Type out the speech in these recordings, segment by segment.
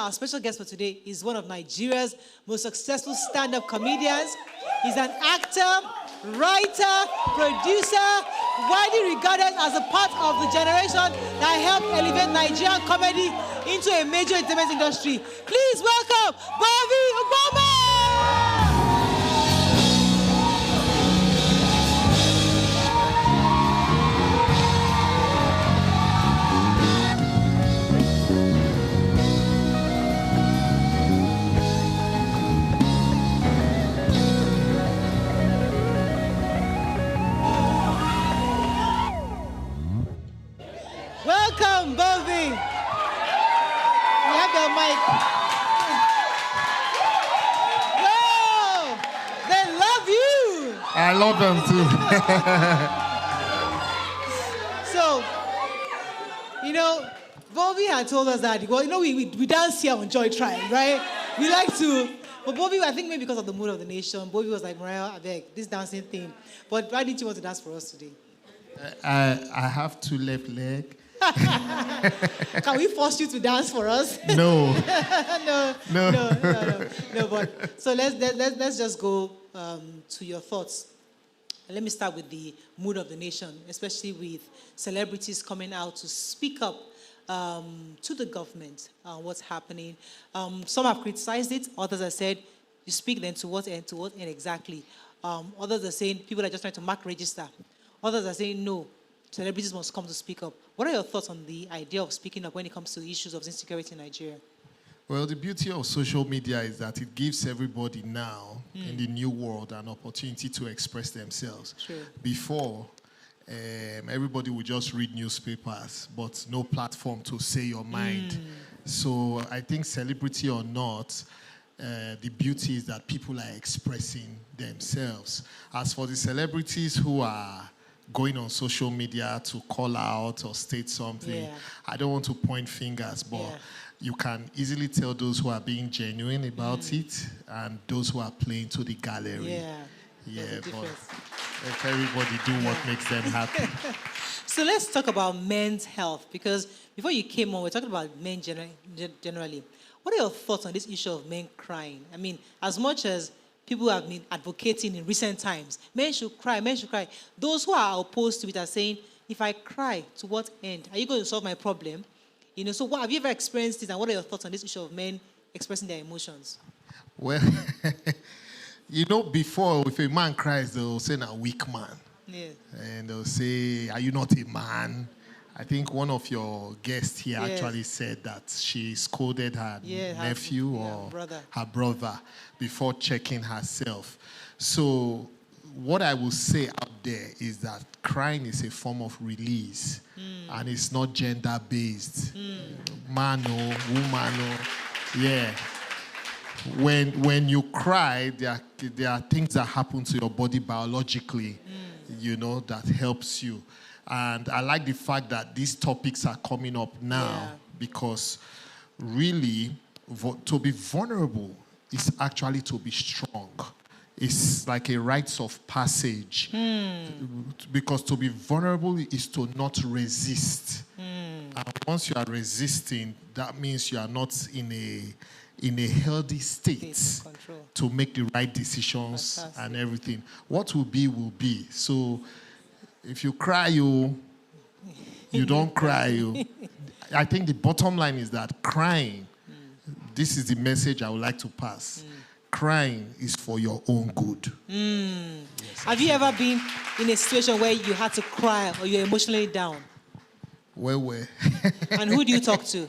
Our special guest for today is one of Nigeria's most successful stand-up comedians. He's an actor, writer, producer, widely regarded as a part of the generation that helped elevate Nigerian comedy into a major entertainment industry. Please welcome Bovi. Welcome, Bovi. You have your mic. Wow, they love you. I love them too. So, Bovi had told us that, we dance here on Joy Tribe, right? We like to, but Bovi, I think maybe because of the mood of the nation, Bovi was like, Mariah, I beg, this dancing thing. But why didn't you want to dance for us today? I have two left legs. Can we force you to dance for us? No. No. But so let's just go to your thoughts. Let me start with the mood of the nation, especially with celebrities coming out to speak up to the government on what's happening. Some have criticized it. Others have said, you speak then to what end? To what end exactly? Others are saying people are just trying to mark register. Others are saying no. Celebrities must come to speak up. What are your thoughts on the idea of speaking up when it comes to issues of insecurity in Nigeria? Well, the beauty of social media is that it gives everybody now in the new world an opportunity to express themselves. True. Before, everybody would just read newspapers, but no platform to say your mind. So I think celebrity or not, the beauty is that people are expressing themselves. As for the celebrities who are going on social media to call out or state something, I don't want to point fingers, but you can easily tell those who are being genuine about it and those who are playing to the gallery. But if everybody do what makes them happy. So let's talk about men's health, because before you came on, we're talking about men generally. What are your thoughts on this issue of men crying? I mean, as much as people have been advocating in recent times, men should cry, men should cry. Those who are opposed to it are saying, if I cry, to what end? Are you going to solve my problem? So what, have you ever experienced this, and what are your thoughts on this issue of men expressing their emotions? Well, before, if a man cries, they'll say, a weak man. Yeah. And they'll say, are you not a man? I think one of your guests here actually said that she scolded her nephew or her brother before checking herself. So what I will say out there is that crying is a form of release, and it's not gender-based. Man or woman When you cry, there are things that happen to your body biologically, that helps you. And I like the fact that these topics are coming up now because really, to be vulnerable is actually to be strong. It's like a rites of passage. Because to be vulnerable is to not resist. And once you are resisting, that means you are not in a healthy state to make the right decisions and everything. What will be. So if you cry, you don't cry. I think the bottom line is that crying, this is the message I would like to pass. Crying is for your own good. Yes. Have you ever been in a situation where you had to cry or you're emotionally down? Where? And who do you talk to?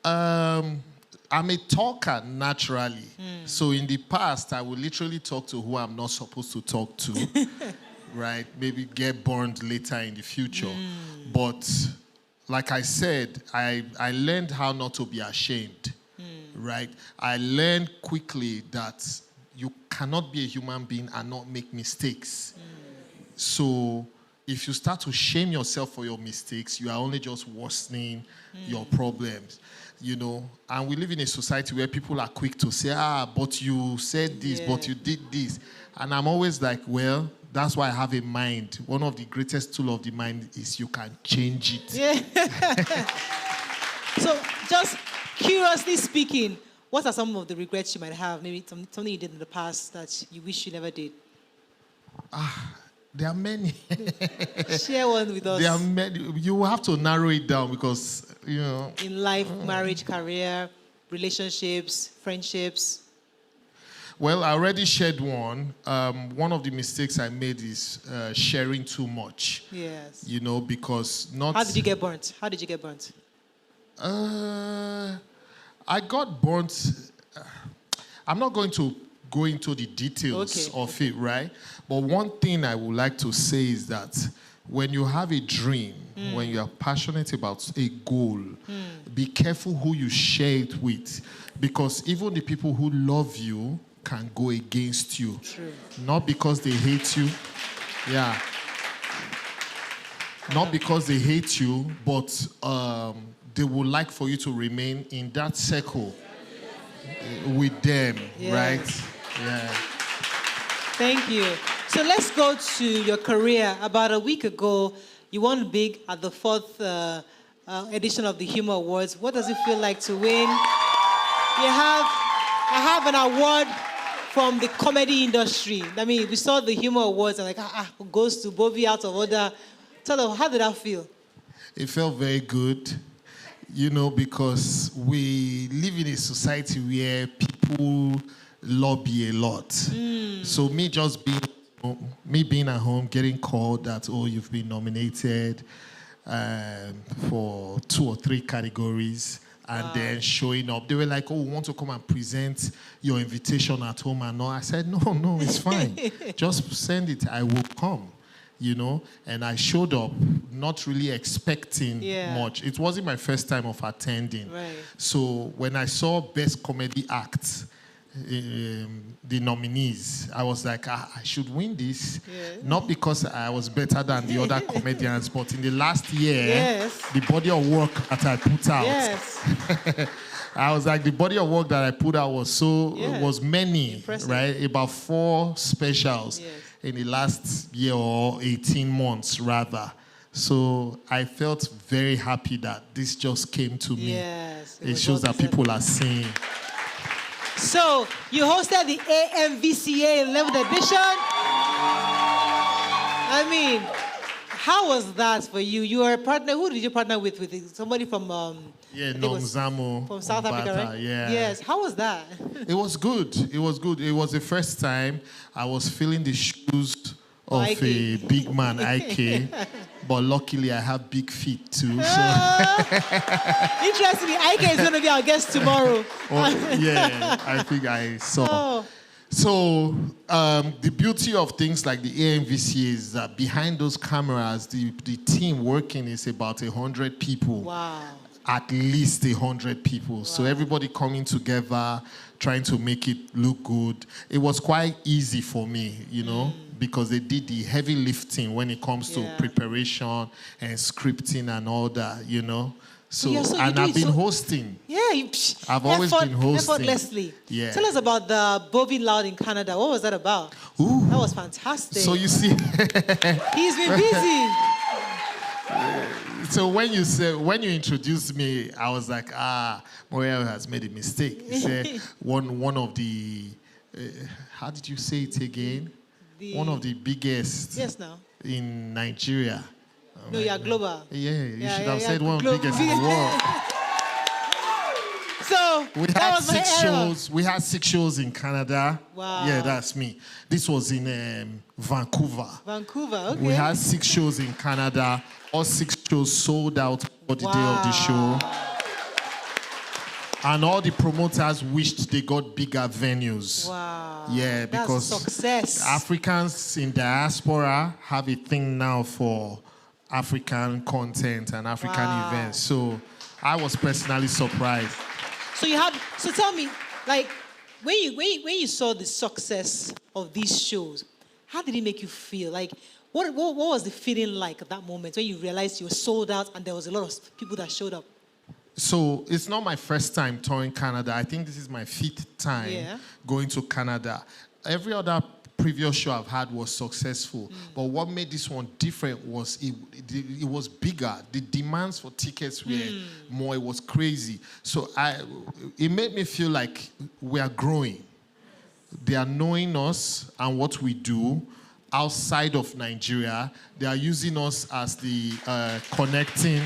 I'm a talker naturally. So in the past, I would literally talk to who I'm not supposed to talk to. Right? Maybe get burned later in the future. But like I said, I learned how not to be ashamed. Right? I learned quickly that you cannot be a human being and not make mistakes. So if you start to shame yourself for your mistakes, you are only just worsening your problems. And we live in a society where people are quick to say, but you said this, but you did this. And I'm always like, well, that's why I have a mind. One of the greatest tools of the mind is you can change it. So just Curiously speaking, what are some of the regrets you might have? Maybe something you did in the past that you wish you never did. There are many. Share one with us. There are many. You will have to narrow it down because, In life, marriage, career, relationships, friendships. Well, I already shared one. One of the mistakes I made is sharing too much. Yes. Because not... How did you get burnt? I got burnt. I'm not going to go into the details of it, right? But one thing I would like to say is that when you have a dream, when you are passionate about a goal, be careful who you share it with. Because even the people who love you can go against you. True. Not because they hate you. Yeah. Not because they hate you, but they would like for you to remain in that circle with them, right? Yeah. Thank you. So let's go to your career. About a week ago, you won big at the 4th edition of the Humor Awards. What does it feel like to win? I have an award from the comedy industry. I mean, we saw the Humor Awards and goes to Bovi out of order. Tell us, how did that feel? It felt very good, because we live in a society where people lobby a lot. So me being at home, getting called that, you've been nominated for 2 or 3 categories, and then showing up. They were like, we want to come and present your invitation at home and all. I said, no, it's fine. Just send it, I will come. And I showed up not really expecting much. It wasn't my first time of attending. Right. So when I saw Best Comedy Act, the nominees, I was like, I should win this. Yeah. Not because I was better than the other comedians, but in the last year, the body of work that I put out. I was like, the body of work that I put out was many, impressive. Right? About 4 specials in the last year or 18 months, rather. So I felt very happy that this just came to me. Yes. It shows that people are seeing. So you hosted the AMVCA 11th edition. I mean, how was that for you? You were a partner. Who did you partner with? Somebody from Nomzamo from South Africa, right? Yeah. Yes. How was that? It was good. It was the first time I was feeling the shoes of Ike. a big man, Ike. But luckily, I have big feet too. So. Interestingly, Ike is going to be our guest tomorrow. I think I saw. So the beauty of things like the AMVC is that behind those cameras, the team working is about 100 people. Wow. At least 100 people. Wow. So everybody coming together, trying to make it look good. It was quite easy for me, because they did the heavy lifting when it comes to preparation and scripting and all that, So, and I've been hosting. Yeah, I've always been hosting. Effortlessly. Yeah. Tell us about the Bovi Loud in Canada. What was that about? Ooh. That was fantastic. So you see, he's been busy. So when you introduced me, I was like, Moriel has made a mistake. He said one of the, how did you say it again? One of the biggest in Nigeria. No, you're global. Yeah, you should have said one of the biggest in the world. So we had 6 shows. We had 6 shows in Canada. Wow. Yeah, that's me. This was in Vancouver. Vancouver, okay. We had 6 shows in Canada. All 6 shows sold out for the day of the show. And all the promoters wished they got bigger venues. Wow. Yeah, because that's success. Africans in diaspora have a thing now for African content and African events. So I was personally surprised. So tell me, like, when you saw the success of these shows, how did it make you feel? Like, what was the feeling like at that moment when you realized you were sold out and there was a lot of people that showed up? So it's not my first time touring Canada. I think this is my 5th time going to Canada. Every other previous show I've had was successful. But what made this one different was it was bigger. The demands for tickets were more. It was crazy. So it made me feel like we are growing. They are knowing us and what we do outside of Nigeria. They are using us as the connecting,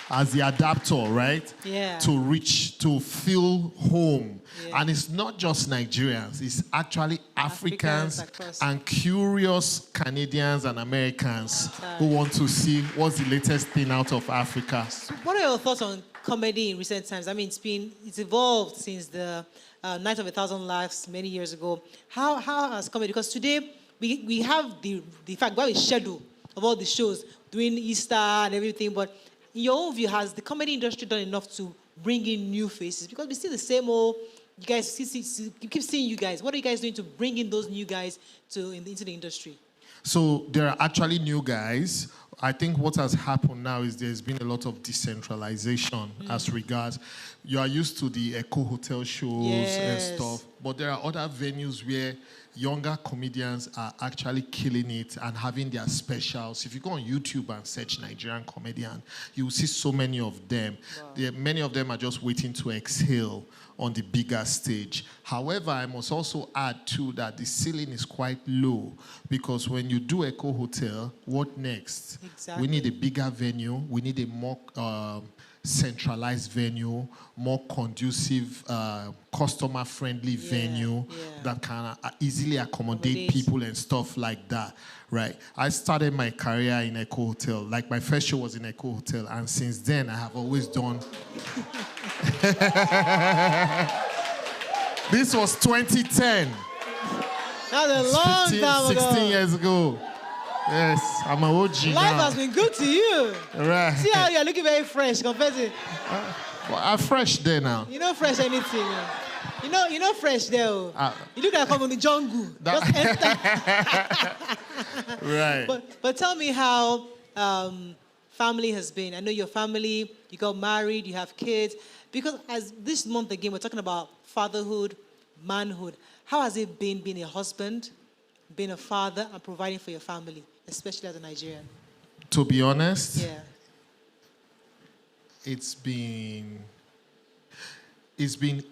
as the adapter, right? Yeah. To feel home. Yeah. And it's not just Nigerians, it's actually Africans across. and curious Canadians and Americans who want to see what's the latest thing out of Africa. So what are your thoughts on comedy in recent times? I mean, it's evolved since the Night of a Thousand Laughs many years ago. How has comedy, because today we have the fact, we have a schedule of all the shows, doing Easter and everything, but in your own view, has the comedy industry done enough to bring in new faces? Because we see the same old, you guys, you keep seeing you guys. What are you guys doing to bring in those new guys into the industry? So there are actually new guys. I think what has happened now is there's been a lot of decentralization as regards, you are used to the Echo Hotel shows and stuff, but there are other venues where younger comedians are actually killing it and having their specials. If you go on YouTube and search Nigerian comedian, you will see so many of them. Wow. Many of them are just waiting to exhale on the bigger stage. However, I must also add too that the ceiling is quite low, because when you do Echo Hotel, what next? Exactly. We need a bigger venue. We need a more centralized venue, more conducive, customer-friendly venue that can easily accommodate people and stuff like that, right? I started my career in Echo Hotel. Like, my first show was in Echo Hotel, and since then, I have always done... This was 2010. That's a long time ago. 16 years ago. Yes, I'm an OG Life now. has been good to you. Right. See how you're looking very fresh compared to... Well, I'm fresh there now. You know fresh anything. You know fresh there. You look like I'm in the jungle. Just enter. Right. But tell me how family has been. I know your family, you got married, you have kids. Because as this month again, we're talking about fatherhood, manhood. How has it been being a husband, being a father, and providing for your family, especially as a Nigerian? To be honest, Yeah. it's been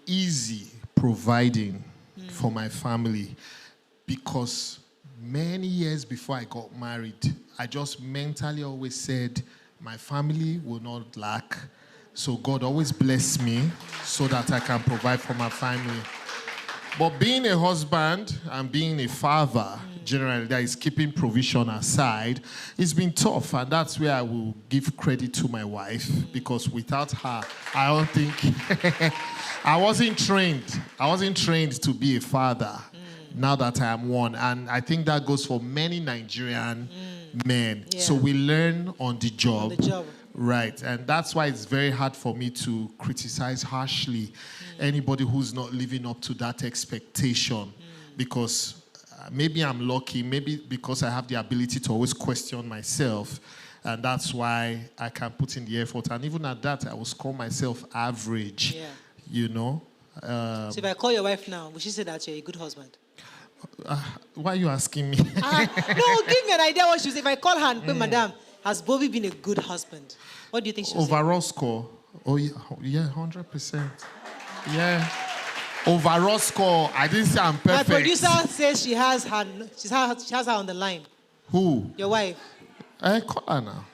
easy providing for my family, because many years before I got married, I just mentally always said my family will not lack. So God always bless me so that I can provide for my family. But being a husband and being a father, generally, that is keeping provision aside, it's been tough. And that's where I will give credit to my wife, because without her, I don't think... I wasn't trained to be a father now that I am one. And I think that goes for many Nigerian men. Yeah. So we learn on the job. Right, and that's why it's very hard for me to criticize harshly anybody who's not living up to that expectation, because maybe I'm lucky, maybe because I have the ability to always question myself, and that's why I can put in the effort. And even at that, I will score myself average, you know. So if I call your wife now, will she say that you're a good husband? Why are you asking me? No, give me an idea what she will say. If I call her and say, Madam, has Bovi been a good husband? What do you think she'll say? Overall score? Oh, yeah, 100%. Yeah. Overall score, I didn't say I'm perfect. My producer says she has her on the line. Who? Your wife. Call her now.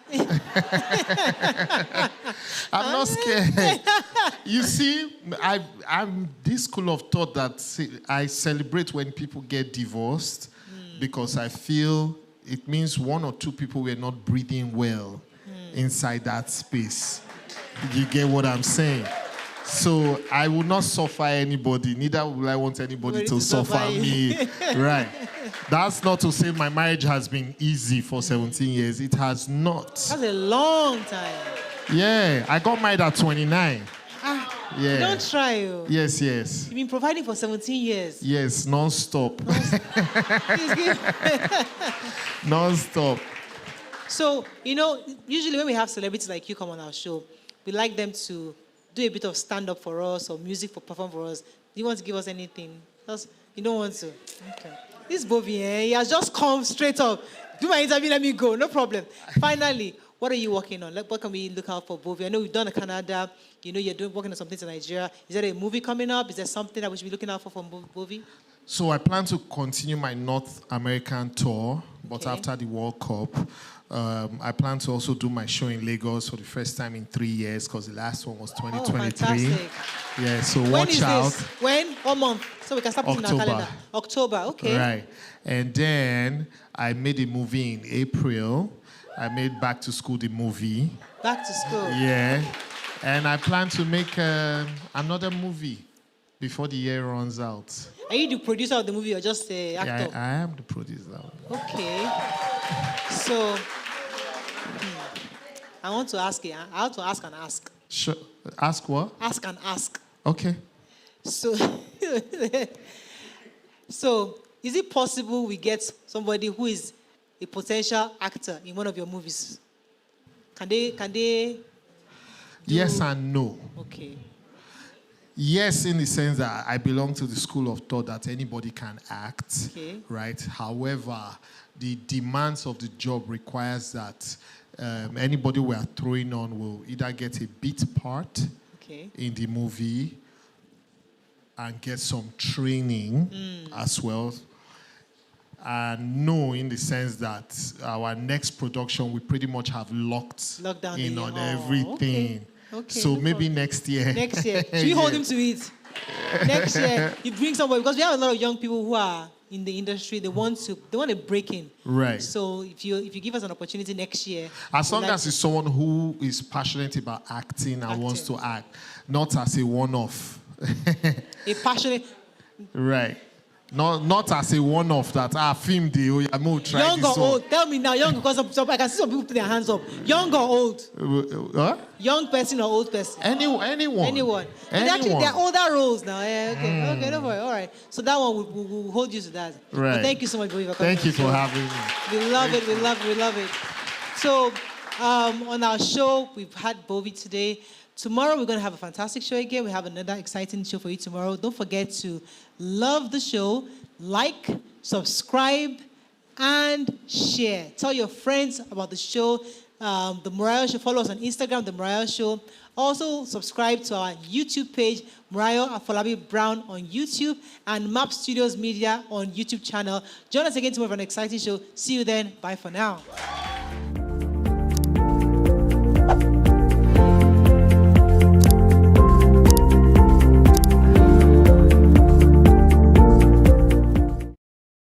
I'm not scared. You see, I'm this school of thought that I celebrate when people get divorced, because I feel it means one or two people were not breathing well inside that space. You get what I'm saying? So I will not suffer anybody, neither will I want anybody to suffer me. Right. That's not to say my marriage has been easy for 17 years. It has not. That's a long time. Yeah, I got married at 29. Yeah. Don't try. Yes. You've been providing for 17 years. Yes, non-stop. Non-stop. So, usually when we have celebrities like you come on our show, we like them to do a bit of stand-up for us or music for perform for us. Do you want to give us anything? Just You don't want to? Okay. This Bovi, he has just come straight up. Do my interview, let me go. No problem. Finally, what are you working on? What can we look out for Bovi? I know we've done a Canada. You know, you're working on something in Nigeria. Is there a movie coming up? Is there something that we should be looking out for from Bovi? So I plan to continue my North American tour, but Okay. after the World Cup, I plan to also do my show in Lagos for the first time in 3 years, because the last one was 2023. fantastic. Yeah, so When watch is out. this? When? What month? So we can start putting in our October. calendar. October, okay. Right. And then I made a movie in April. I made Back to School the movie. Back to school. Yeah. And I plan to make another movie before the year runs out. Are you the producer of the movie or just the actor? Yeah, I am the producer. Okay. So, I want to ask you. I want to ask and ask. Sure. Ask what? Ask and ask. Okay. So, so is it possible we get somebody who is a potential actor in one of your movies? Can they? Yes and no. Okay. Yes, in the sense that I belong to the school of thought that anybody can act, Okay. right? However, the demands of the job requires that anybody we are throwing on will either get a bit part Okay. in the movie and get some training as well. And no, in the sense that our next production, we pretty much have locked Down in the- on oh, everything. Okay, So no maybe problem. next year. Next year. Should we hold Yeah. him to it? Next year, you bring somebody, because we have a lot of young people who are in the industry. They want to break in. Right. So if you give us an opportunity next year, As long we'd like as it's someone who is passionate about acting and wants to act, not as a one-off. a passionate, Right. Not as a one-off that film deal. I'm going to try young this or old. Tell me now, young, because I can see some people put their hands up. Young or old? Huh? Young person or old person? Anyone. Anyone. And actually, they're older roles now. Yeah, okay, okay, don't worry. All right. So that one, we'll hold you to that. Right. But thank you so much, Bovi, for coming. Thank you for having me. We love it. We love it. We love it. So, on our show, we've had Bovi today. Tomorrow, we're going to have a fantastic show again. We have another exciting show for you tomorrow. Don't forget to love the show, like, subscribe, and share. Tell your friends about the show. The Mariah Show. Follow us on Instagram, The Mariah Show. Also, subscribe to our YouTube page, Mariah Afolabi Brown on YouTube, and Map Studios Media on YouTube channel. Join us again tomorrow for an exciting show. See you then. Bye for now.